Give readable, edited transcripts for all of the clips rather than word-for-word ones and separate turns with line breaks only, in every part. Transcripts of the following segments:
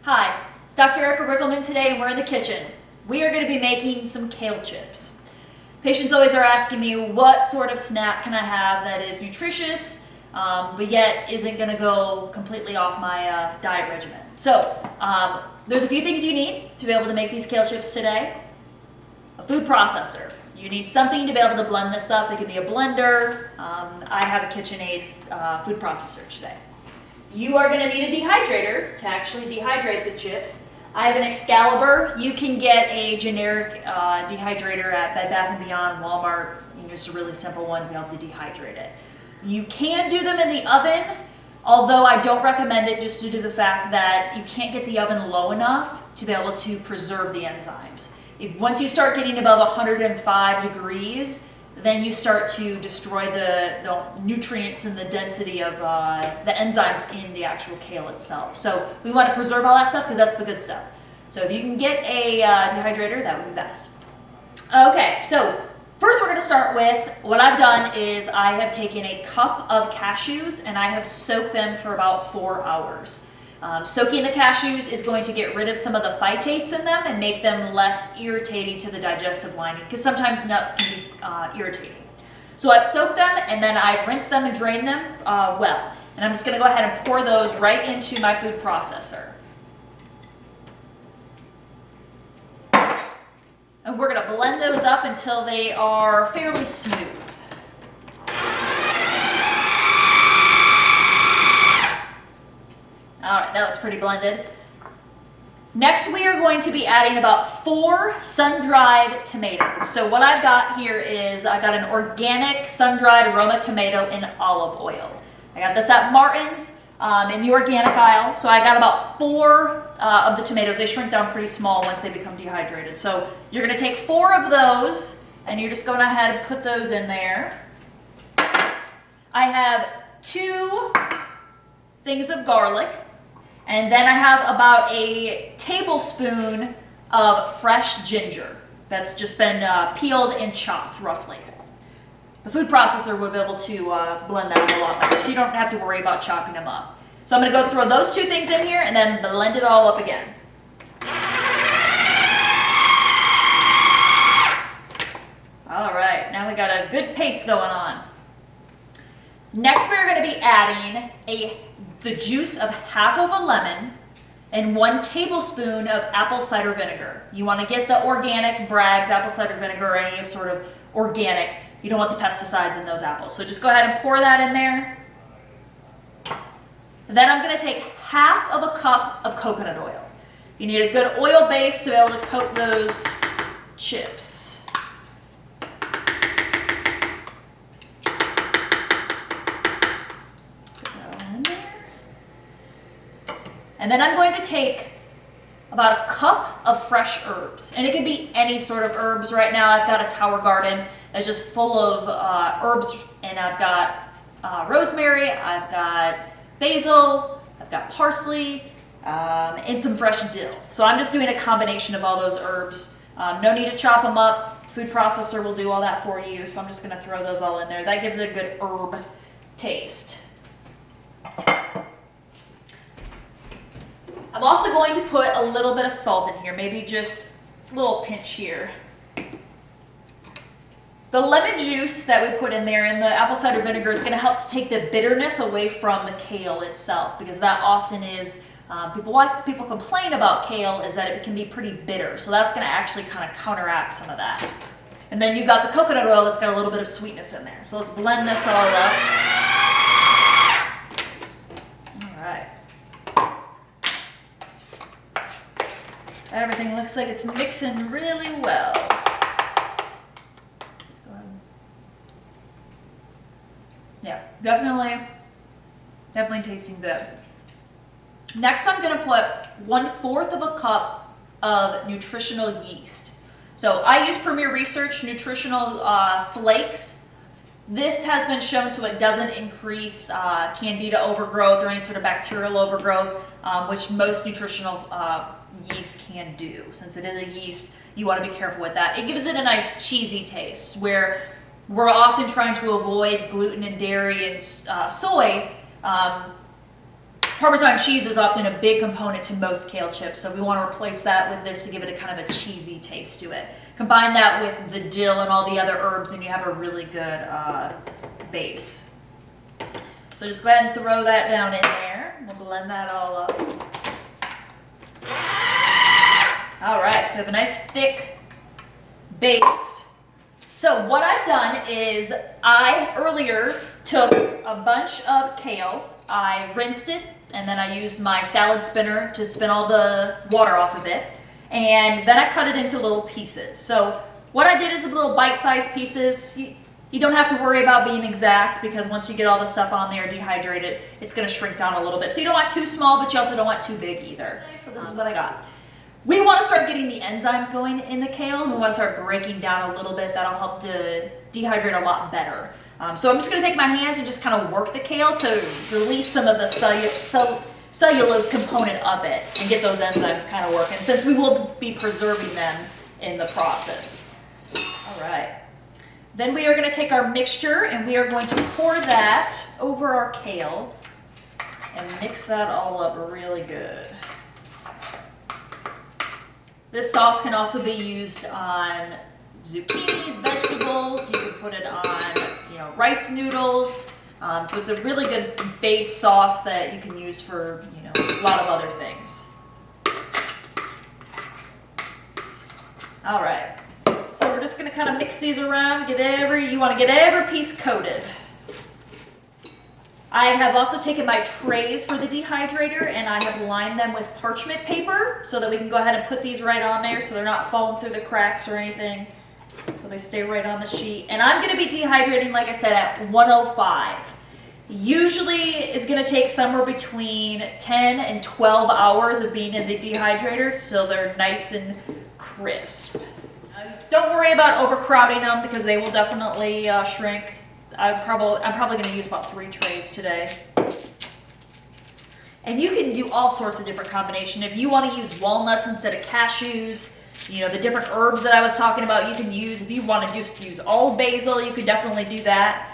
Hi, it's Dr. Riggleman today, and we're in the kitchen. We are going to be making some kale chips. Patients always are asking me what sort of snack can I have that is nutritious, but yet isn't going to go completely off my diet regimen. So there's a few things you need to be able to make these kale chips today. A food processor. You need something to be able to blend this up. It could be a blender. I have a KitchenAid food processor today. You are going to need a dehydrator to actually dehydrate the chips. I have an Excalibur. You can get a generic dehydrator at Bed Bath & Beyond, Walmart. Just a really simple one to be able to dehydrate it. You can do them in the oven, although I don't recommend it just due to the fact that you can't get the oven low enough to be able to preserve the enzymes. Once you start getting above 105 degrees, then you start to destroy the nutrients and the density of the enzymes in the actual kale itself. So we want to preserve all that stuff because that's the good stuff. So if you can get a dehydrator, that would be best. Okay, so first we're going to start with, what I've done is I have taken a cup of cashews and I have soaked them for about 4 hours. Soaking the cashews is going to get rid of some of the phytates in them and make them less irritating to the digestive lining, because sometimes nuts can be irritating. So I've soaked them and then I've rinsed them and drained them well. And I'm just going to go ahead and pour those right into my food processor. And we're going to blend those up until they are fairly smooth. All right, that looks pretty blended. Next, we are going to be adding about 4 sun-dried tomatoes. So what I've got here is I've got an organic sun-dried aroma tomato in olive oil. I got this at Martin's in the organic aisle. So I got about 4 of the tomatoes. They shrink down pretty small once they become dehydrated. So you're going to take 4 of those and you're just going ahead and put those in there. I have 2 things of garlic. And then I have about a tablespoon of fresh ginger that's just been peeled and chopped roughly. The food processor will be able to blend that up a lot better, so you don't have to worry about chopping them up. So I'm going to go throw those 2 things in here and then blend it all up again. All right, now we got a good paste going on. Next, we're going to be adding the juice of half of a lemon and 1 tablespoon of apple cider vinegar. You want to get the organic Bragg's apple cider vinegar or any sort of organic. You don't want the pesticides in those apples. So just go ahead and pour that in there. Then I'm going to take half of a cup of coconut oil. You need a good oil base to be able to coat those chips. And then I'm going to take about a cup of fresh herbs. And it can be any sort of herbs. Right now I've got a tower garden that's just full of herbs. And I've got rosemary, I've got basil, I've got parsley, and some fresh dill. So I'm just doing a combination of all those herbs. No need to chop them up. Food processor will do all that for you. So I'm just going to throw those all in there. That gives it a good herb taste. I'm also going to put a little bit of salt in here, maybe just a little pinch here. The lemon juice that we put in there and the apple cider vinegar is going to help to take the bitterness away from the kale itself, because that often is, people complain about kale is that it can be pretty bitter. So that's going to actually kind of counteract some of that. And then you've got the coconut oil that's got a little bit of sweetness in there. So let's blend this all up. Everything looks like it's mixing really well. Yeah, definitely tasting good. Next, I'm going to put 1/4 of a cup of nutritional yeast. So I use Premier Research nutritional flakes. This has been shown so it doesn't increase candida overgrowth or any sort of bacterial overgrowth, which most nutritional yeast can do. Since it is a yeast, you want to be careful with that. It gives it a nice cheesy taste, where we're often trying to avoid gluten and dairy and soy. Parmesan cheese is often a big component to most kale chips, so we want to replace that with this to give it a kind of a cheesy taste to it. Combine that with the dill and all the other herbs and you have a really good base. So just go ahead and throw that down in there. We'll blend that all up. All right, so we have a nice thick base. So what I've done is I earlier took a bunch of kale, I rinsed it, and then I used my salad spinner to spin all the water off of it. And then I cut it into little pieces. So what I did is little bite-sized pieces. You don't have to worry about being exact because once you get all the stuff on there, dehydrated, it's going to shrink down a little bit. So you don't want too small, but you also don't want too big either. So this is what I got. We want to start getting the enzymes going in the kale, and we want to start breaking down a little bit. That'll help to dehydrate a lot better. So I'm just going to take my hands and just kind of work the kale to release some of the cellulose component of it and get those enzymes kind of working, since we will be preserving them in the process. All right. Then we are going to take our mixture and we are going to pour that over our kale and mix that all up really good. This sauce can also be used on zucchinis, vegetables. You can put it on, rice noodles. So it's a really good base sauce that you can use for, a lot of other things. All right. So we're just going to kind of mix these around. You want to get every piece coated. I have also taken my trays for the dehydrator and I have lined them with parchment paper so that we can go ahead and put these right on there so they're not falling through the cracks or anything. So they stay right on the sheet. And I'm going to be dehydrating, like I said, at 105. Usually it's going to take somewhere between 10 and 12 hours of being in the dehydrator so they're nice and crisp. Don't worry about overcrowding them because they will definitely shrink. I'm probably going to use about 3 trays today. And you can do all sorts of different combinations. If you want to use walnuts instead of cashews, the different herbs that I was talking about you can use. If you want to just use all basil, you could definitely do that.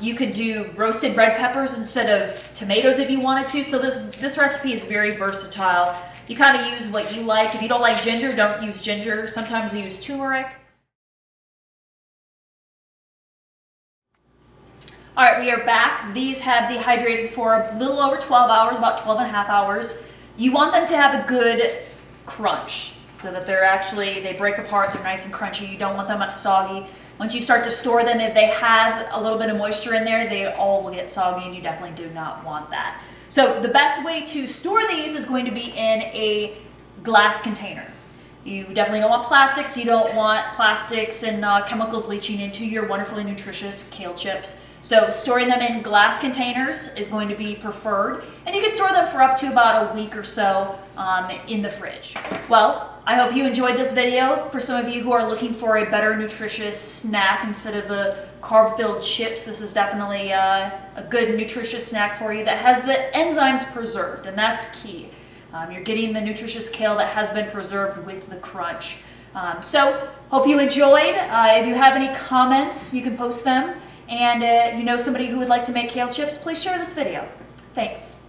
You could do roasted red peppers instead of tomatoes if you wanted to. So this recipe is very versatile. You kind of use what you like. If you don't like ginger, don't use ginger. Sometimes you use turmeric. All right, we are back. These have dehydrated for a little over 12 hours, about 12 and a half hours. You want them to have a good crunch so that they break apart, they're nice and crunchy. You don't want them soggy. Once you start to store them, if they have a little bit of moisture in there, they all will get soggy and you definitely do not want that. So the best way to store these is going to be in a glass container. You definitely don't want plastics. You don't want plastics and chemicals leaching into your wonderfully nutritious kale chips. So storing them in glass containers is going to be preferred. And you can store them for up to about a week or so in the fridge. Well, I hope you enjoyed this video. For some of you who are looking for a better nutritious snack instead of the carb-filled chips, this is definitely a good nutritious snack for you that has the enzymes preserved, and that's key. You're getting the nutritious kale that has been preserved with the crunch. So, hope you enjoyed. If you have any comments, you can post them. And you know somebody who would like to make kale chips, please share this video. Thanks.